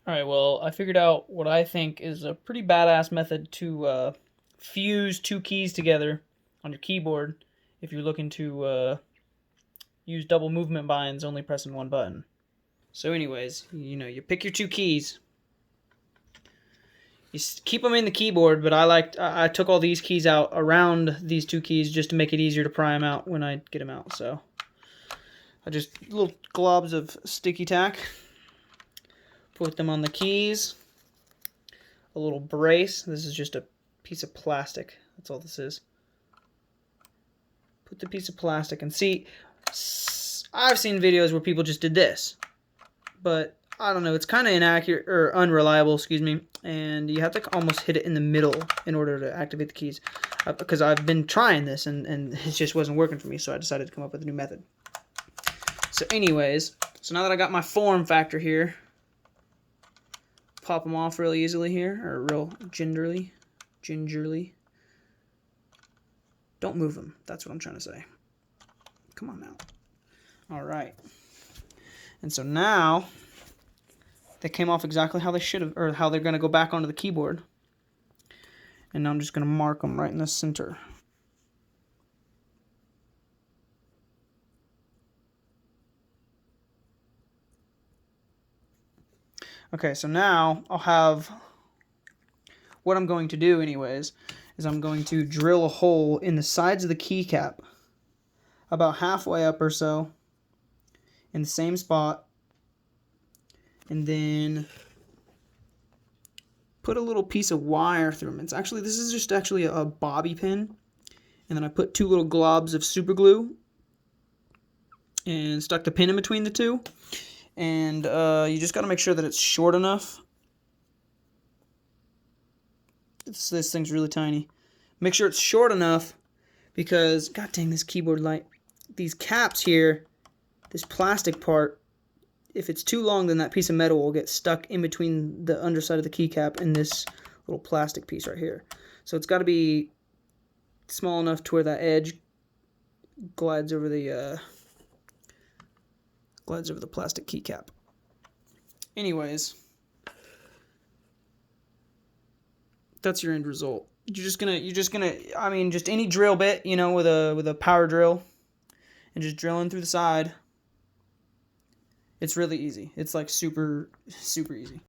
Alright, well, I figured out what I think is a pretty badass method to fuse two keys together on your keyboard if you're looking to use double movement binds only pressing one button. So anyways, you pick your two keys. You keep them in the keyboard, but I took all these keys out around these two keys just to make it easier to pry them out when I get them out. So I just little globs of sticky tack. Put them on the keys. A little brace. This is just a piece of plastic. That's all this is. Put the piece of plastic and see, I've seen videos where people just did this, but I don't know, it's kind of inaccurate or unreliable, excuse me, and you have to almost hit it in the middle in order to activate the keys, because I've been trying this and it just wasn't working for me, so I decided to come up with a new method. So anyways, so now that I got my form factor here, pop them off really easily here, or real gingerly. Don't move them. That's what I'm trying to say. Come on now. All right. And so now they came off exactly how they should have, or how they're going to go back onto the keyboard. And now I'm just going to mark them right in the center. Okay, so now I'll have, what I'm going to do anyways, is I'm going to drill a hole in the sides of the keycap, about halfway up or so, in the same spot, and then put a little piece of wire through them. This is just actually a bobby pin, and then I put two little globs of super glue and stuck the pin in between the two, and you just got to make sure that it's short enough. This thing's really tiny. Make sure it's short enough, because god dang, this keyboard light, these caps here, this plastic part, if it's too long, then that piece of metal will get stuck in between the underside of the keycap and this little plastic piece right here. So it's got to be small enough to where that edge glides over the plastic keycap. Anyways, that's your end result. You're just gonna I mean, just any drill bit, with a power drill, and just drilling through the side. It's really easy. It's like super easy.